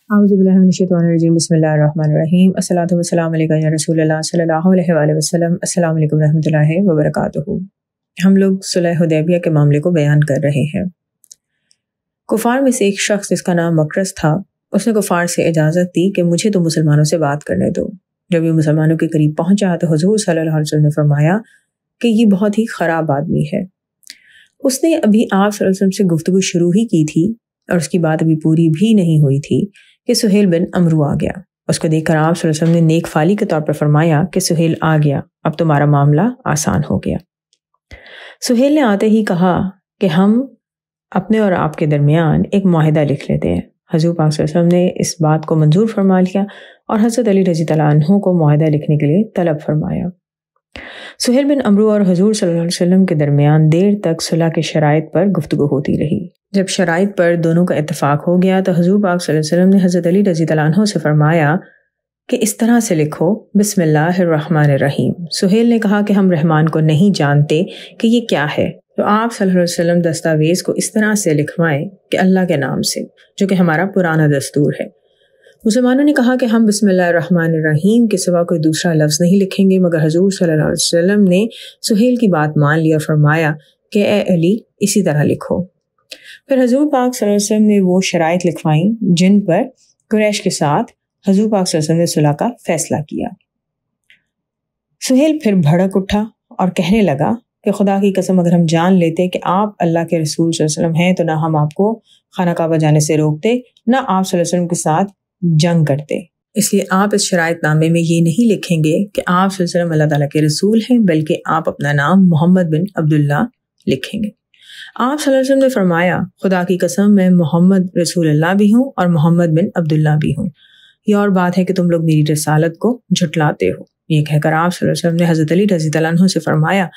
औज़ुबिल्लाहिमिनश्शैतानिर्रजीम बिस्मिल्लाहिर्रहमानिर्रहीम अस्सलातु वस्सलामु अलैका या रसूल अल्लाह सल्लल्लाहु अलैहि वसल्लम। अस्सलामु अलैकुम रहमतुल्लाहि व बरकातुहू। हम लोग सुलह हुदैबिया के मामले को बयान कर रहे हैं। कुफार में से एक शख्स जिसका नाम मकरस था, उसने कुफार से इजाज़त दी कि मुझे तो मुसलमानों से बात करने दो। जब ये मुसलमानों के करीब पहुंचा तो हुज़ूर सल्लल्लाहु अलैहि वसल्लम ने फरमाया कि ये बहुत ही ख़राब आदमी है। उसने अभी आप सल्लल्लाहु अलैहि वसल्लम से गुफ्तगू शुरू ही की थी और उसकी बात अभी पूरी भी नहीं हुई थी कि सुहेल बिन अमरू आ गया। उसको देखकर आप सल्लल्लाहु अलैहि वसल्लम ने नेक फाली के तौर पर फरमाया कि सुहेल आ गया, अब तुम्हारा मामला आसान हो गया। सुहेल ने आते ही कहा कि हम अपने और आपके दरमियान एक मुआहिदा लिख लेते हैं। हज़ूर पाक सल्लल्लाहु अलैहि वसल्लम ने इस बात को मंजूर फरमा लिया और हज़रत अली रज़ी अल्लाह अन्हु को मुआहिदा लिखने के लिए तलब फरमाया। सुहेल बिन अमरू और हज़ूर सल्लल्लाहु अलैहि वसल्लम के दरमियान देर तक सुलह के शराइत पर गुफ्तगू होती रही। जब शराइत पर दोनों का इत्तफाक हो गया तो हज़ूर पाक सल्लल्लाहु अलैहि वसल्लम ने हज़रत अली रज़ी अल्लाह अन्हु से फरमाया कि इस तरह से लिखो, बिस्मिल्लाहिर्रहमानिर्रहीम। सुहेल ने कहा कि हम रहमान को नहीं जानते कि ये क्या है, तो आप सल्लल्लाहु अलैहि वसल्लम दस्तावेज़ को इस तरह से लिखवाएं कि अल्लाह के नाम से, जो कि हमारा पुराना दस्तूर है। मुसलमानों ने कहा कि हम बिस्मिल्लाहिर्रहमानिर्रहीम के सिवा कोई दूसरा लफ्ज़ नहीं लिखेंगे, मगर हज़ूर सल्लल्लाहु अलैहि वसल्लम ने सुहेल की बात मान ली और फरमाया कि ए अली इसी तरह लिखो। फिर हज़ूर पाक सल्लल्लाहु अलैहि वसल्लम ने वो शराइत लिखवाईं जिन पर कुरैश के साथ हज़ूर पाक सल्लल्लाहु अलैहि वसल्लम ने सुलह का फैसला किया। सुहेल फिर भड़क उठा और कहने लगा कि खुदा की कसम, अगर हम जान लेते कि आप अल्लाह के रसूल सल्लल्लाहु अलैहि वसल्लम हैं तो ना हम आपको खाना काबा जाने से रोकते, ना आप सल्लल्लाहु अलैहि वसल्लम के साथ जंग करते। इसलिए आप इस शराइत नामे में ये नहीं लिखेंगे कि आप सल्लल्लाहु अलैहि वसल्लम अल्लाह ताला के रसूल हैं, बल्कि आप अपना नाम मोहम्मद बिन अब्दुल्ला लिखेंगे। आप सल्लल्लाहु अलैहि वसल्लम ने फरमाया, खुदा की कसम मैं मोहम्मद रसूलुल्लाह भी हूँ और मोहम्मद बिन अब्दुल्ला भी हूँ। ये और बात है कि तुम लोग मेरी रसालत को झुटलाते हो। ये कहकर आप सल्लल्लाहु अलैहि वसल्लम ने हज़रत अली रज़ी अल्लाह अन्हु से फरमाया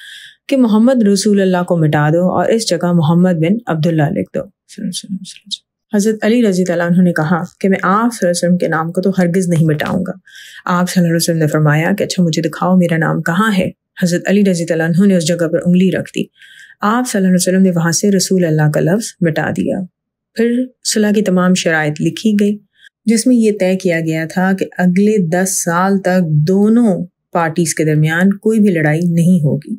कि मोहम्मद रसूलुल्लाह को मिटा दो और इस जगह मोहम्मद बिन अब्दुल्ला लिख दो। हज़रत अली रज़ी अल्लाह अन्हु ने कहा कि मैं आप सल्लल्लाहु अलैहि वसल्लम के नाम को तो हरगिज़ नहीं मिटाऊंगा। आप सल्लल्लाहु अलैहि वसल्लम ने फरमाया कि अच्छा मुझे दिखाओ मेरा नाम कहाँ है। हज़रत अली रज़ी अल्लाह अन्हु ने उस जगह पर उंगली रख दी। आप सल्लल्लाहु अलैहि वसल्लम ने वहाँ से रसूल अल्लाह का लफ्ज़ मिटा दिया। फिर सुलह की तमाम शराइत लिखी गई जिसमें यह तय किया गया था कि अगले 10 साल तक दोनों पार्टीज़ के दरमियान कोई भी लड़ाई नहीं होगी।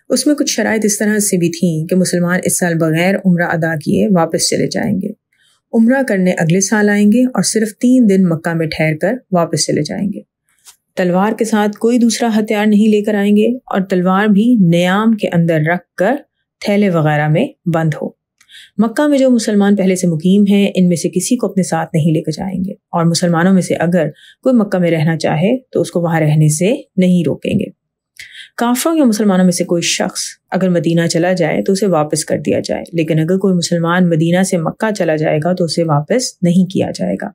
उसमें कुछ शराइत इस तरह से भी थीं कि मुसलमान इस साल बगैर उम्रा अदा किए वापस चले जाएंगे, उम्रा करने अगले साल आएंगे और सिर्फ 3 दिन मक्का में ठहर कर वापस चले जाएंगे। तलवार के साथ कोई दूसरा हथियार नहीं लेकर आएंगे और तलवार भी नियाम के अंदर रख कर थैले वगैरह में बंद हो। मक्का में जो मुसलमान पहले से मुकीम हैं इनमें से किसी को अपने साथ नहीं लेकर जाएंगे और मुसलमानों में से अगर कोई मक्का में रहना चाहे तो उसको वहां रहने से नहीं रोकेंगे। काफरों या मुसलमानों में से कोई शख्स अगर मदीना चला जाए तो उसे वापस कर दिया जाए, लेकिन अगर कोई मुसलमान मदीना से मक्का चला जाएगा तो उसे वापस नहीं किया जाएगा।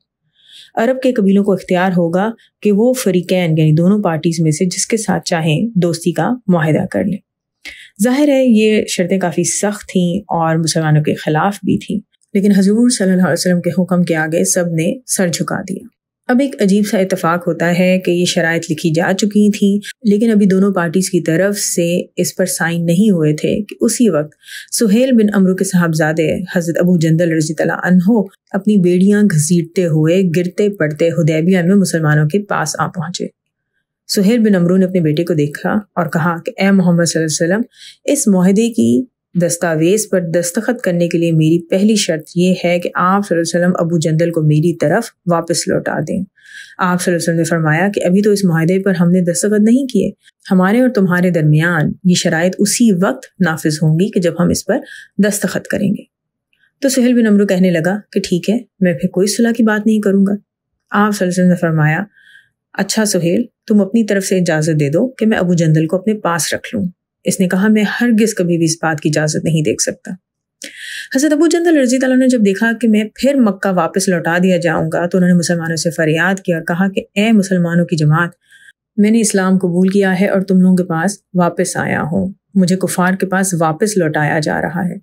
अरब के कबीलों को इख्तियार होगा कि वो फरीकैन यानी दोनों पार्टीज में से जिसके साथ चाहें दोस्ती का मुआहिदा कर लें। जाहिर है ये शर्तें काफ़ी सख्त थीं और मुसलमानों के खिलाफ भी थीं, लेकिन हजूर सल्लल्लाहु अलैहि वसल्लम के हुक्म के आगे सब ने सर झुका दिया। अब एक अजीब सा इत्तेफाक होता है कि ये शराइत लिखी जा चुकी थी, लेकिन अभी दोनों पार्टीज की तरफ से इस पर साइन नहीं हुए थे कि उसी वक्त सुहेल बिन अमरू के साहबजादे हज़रत अबू जंदल रज़ी अल्लाह अन्हु अपनी बेड़ियां घसीटते हुए गिरते पड़ते हुदैबिया में मुसलमानों के पास आ पहुंचे। सुहेल बिन अमरू ने अपने बेटे को देखा और कहा कि ए मोहम्मद सल्लल्लाहु अलैहि वसल्लम, इस मुआहिदे की दस्तावेज पर दस्तखत करने के लिए मेरी पहली शर्त यह है कि आप सल्लल्लाहु अलैहि वसल्लम अबू जंदल को मेरी तरफ वापस लौटा दें। आप सल्लल्लाहु अलैहि वसल्लम ने फरमाया कि अभी तो इस मुआहिदे पर हमने दस्तखत नहीं किए, हमारे और तुम्हारे दरमियान ये शराइत उसी वक्त नाफिज होंगी कि जब हम इस पर दस्तखत करेंगे। तो सुहेल बिन अमरू कहने लगा कि ठीक है, मैं फिर कोई सुलह की बात नहीं करूँगा। आप सल्लल्लाहु अलैहि वसल्लम ने फरमाया, अच्छा सुहेल, तुम अपनी तरफ से इजाज़त दे दो कि मैं अबू जंदल को अपने पास रख लूँ। इसने कहा, मैं हरगिज़ कभी भी इस बात की इजाज़त नहीं दे सकता। हज़रत अबू जंदल रज़ी अल्लाह ने जब देखा कि मैं फिर मक्का वापस लौटा दिया जाऊंगा तो उन्होंने मुसलमानों से फरियाद किया और कहा कि ए मुसलमानों की जमात, मैंने इस्लाम कबूल किया है और तुम लोगों के पास वापस आया हूँ। मुझे कुफार के पास वापस लौटाया जा रहा है।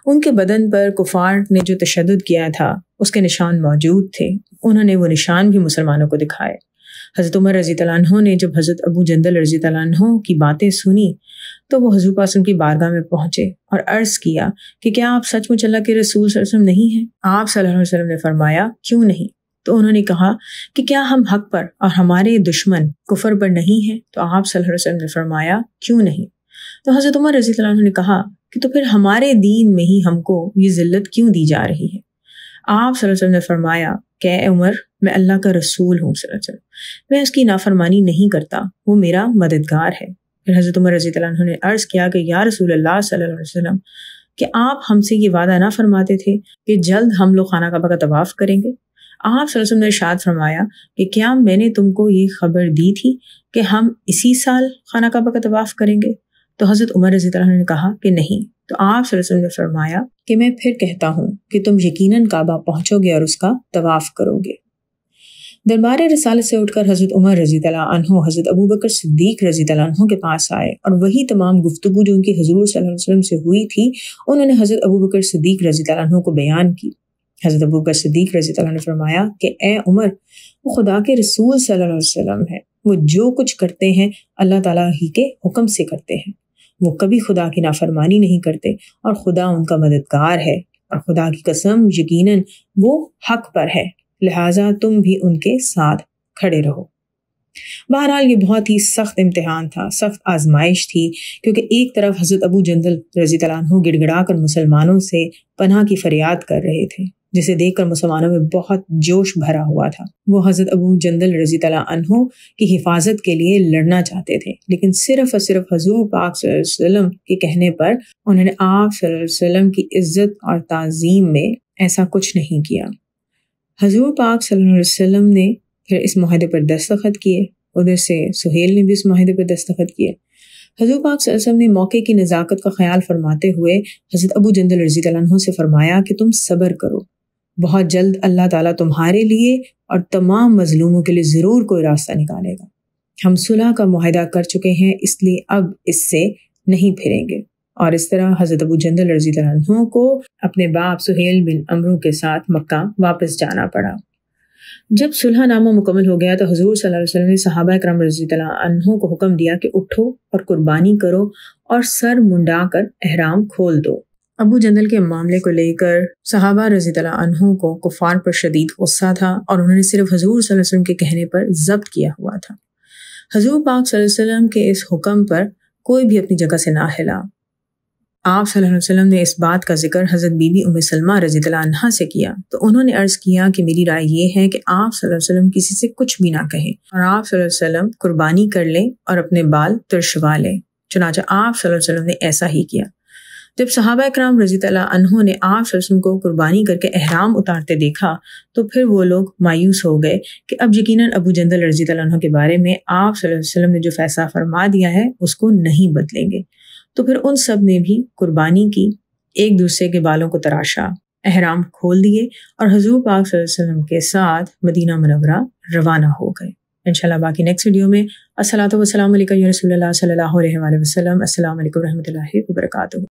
उनके बदन पर कुफार ने जो तशद्दुद किया था उसके निशान मौजूद थे। उन्होंने वो निशान भी मुसलमानों को दिखाए। हज़रत उमर रज़ी अल्लाह अन्हु ने जब हज़रत अबू जंदल रज़ी अल्लाह अन्हु की बातें सुनी तो वो हुज़ूर पास उनकी बारगाह में पहुंचे और अर्ज़ किया कि क्या आप सचमुच अल्लाह के रसूल सल्लल्लाहु अलैहि वसल्लम नहीं हैं? आप सल्लल्लाहु अलैहि वसल्लम ने फरमाया, क्यों नहीं, تو انہوں نے کہا کہ کیا ہم حق پر اور ہمارے دشمن کفر پر نہیں ہیں؟ تو آپ صلی اللہ علیہ وسلم نے فرمایا کیوں نہیں؟ تو حضرت عمر رضی اللہ عنہ نے کہا کہ تو پھر ہمارے دین میں ہی ہم کو یہ ذلت کیوں دی جا رہی ہے؟ آپ صلی اللہ علیہ وسلم نے فرمایا کہ اے عمر، میں اللہ کا رسول ہوں صلی اللہ علیہ وسلم، میں اس کی نافرمانی نہیں کرتا، وہ میرا مددگار ہے۔ پھر حضرت عمر رضی اللہ عنہ نے عرض کیا کہ یا رسول اللہ صلی اللہ علیہ وسلم، کہ آپ ہم سے یہ وعدہ نہ فرماتے تھے کہ جلد ہم لوگ خانہ کعبہ کا طواف کریں گے؟ آپ صلی اللہ علیہ وسلم نے ارشاد فرمایا کہ کیا میں نے تم کو یہ خبر دی تھی کہ ہم اسی سال خانہ کعبہ کا طواف کریں گے؟ تو حضرت عمر رضی اللہ عنہ نے کہا کہ نہیں۔ تو آپ صلی اللہ علیہ وسلم نے فرمایا کہ میں پھر کہتا ہوں کہ تم یقیناً کعبہ پہنچو گے اور اس کا طواف کرو گے۔ دربار رسالت سے اٹھ کر حضرت عمر رضی اللہ عنہ حضرت ابوبکر صدیق رضی اللہ عنہ کے پاس آئے اور وہی تمام گفتگو جو ان کی حضور صلی اللہ علیہ وسلم سے ہوئی تھی انہوں نے حضرت ابوبکر صدیق رضی اللہ عنہ کو بیان کی۔ حضرت ابوبکر صدیق رضی اللہ عنہ نے فرمایا کہ اے عمر، وہ خدا کے رسول صلی اللہ علیہ وسلم ہے، وہ جو کچھ کرتے ہیں اللہ تعالیٰ ہی کے حکم سے کرتے ہیں، وہ کبھی خدا کی نافرمانی نہیں کرتے اور خدا ان کا مددگار ہے، اور خدا کی قسم یقیناً وہ حق پر ہے، لہٰذا تم بھی ان کے ساتھ کھڑے رہو۔ بہرحال یہ بہت ہی سخت امتحان تھا، سخت آزمائش تھی، کیونکہ ایک طرف حضرت ابو جندل رضی اللہ عنہ گڑ گڑا کر مسلمانوں سے پناہ کی فریاد کر رہے تھے، جسے دیکھ کر مسلمانوں میں بہت جوش بھرا ہوا تھا۔ وہ حضرت ابو جندل رضی اللہ عنہ کی حفاظت کے لیے لڑنا چاہتے تھے، لیکن صرف اور صرف حضور پاک صلی اللہ علیہ وسلم کے کہنے پر انہوں نے آپ صلی اللہ علیہ وسلم کی عزت اور تعظیم میں ایسا کچھ نہیں کیا۔ حضور پاک صلی اللہ علیہ وسلم نے پھر اس معاہدے پر دستخط کیے، ادھر سے سہیل نے بھی اس معاہدے پر دستخط کیے۔ حضور پاک صلی اللہ علیہ وسلم نے موقع کی نزاکت کا خیال فرماتے ہوئے حضرت ابو جندل رضی اللہ عنہ سے فرمایا کہ تم صبر کرو، بہت جلد اللہ تعالیٰ تمہارے لیے اور تمام مظلوموں کے لیے ضرور کوئی راستہ نکالے گا۔ ہم صلح کا معاہدہ کر چکے ہیں، اس لیے اب اس سے نہیں پھریں گے۔ اور اس طرح حضرت ابو جندل رضی اللہ عنہ کو اپنے باپ سہیل بن عمرو کے ساتھ مکہ واپس جانا پڑا۔ جب صلح نامہ مکمل ہو گیا تو حضور صلی اللہ علیہ وسلم نے صحابہ اکرام رضی اللہ عنہ کو حکم دیا کہ اٹھو اور قربانی کرو اور سر منڈا کر احرام کھول دو۔ ابو جندل کے معاملے کو لے کر صحابہ رضی اللہ عنہ کو کفار پر شدید غصہ تھا اور انہوں نے صرف حضور صلی اللہ علیہ وسلم کے کہنے پر ضبط کیا ہوا تھا۔ حضور پاک صلی اللہ علیہ وسلم کے اس حکم پر کوئی بھی اپنی جگہ سے نہ ہلا۔ آپ صلی اللہ علیہ وسلم نے اس بات کا ذکر حضرت بی بی ام سلمہ رضی اللہ عنہا سے کیا تو انہوں نے عرض کیا کہ میری رائے یہ ہے کہ آپ صلی اللہ علیہ وسلم کسی سے کچھ بھی نہ کہیں اور آپ صلی اللہ علیہ وسلم قربانی کر لیں اور اپنے بال ترشوا لیں۔ چنانچہ آپ صلی اللہ علیہ وسلم نے ایسا ہی کیا۔ جب صحابہ اکرام رضی اللہ عنہ نے آپ صلی اللہ علیہ وسلم کو قربانی کر کے احرام اتارتے دیکھا تو پھر وہ لوگ مایوس ہو گئے کہ اب یقیناً ابو جندل رضی اللہ عنہ کے بارے میں آپ صلی اللہ علیہ وسلم نے جو فیصلہ فرما دیا ہے اس کو نہیں بدلیں گے۔ تو پھر ان سب نے بھی قربانی کی، ایک دوسرے کے بالوں کو تراشا، احرام کھول دیے اور حضور پاک صلی اللہ علیہ وسلم کے ساتھ مدینہ منورہ روانہ ہو گئے۔ انشاءاللہ باقی نیکسٹ ویڈیو میں الصلاۃ والسلام علیکم یا رسول اللہ صلی اللہ علیہ وآلہ وسلم۔ السلام علیکم ورحمۃ اللہ وبرکاتہ۔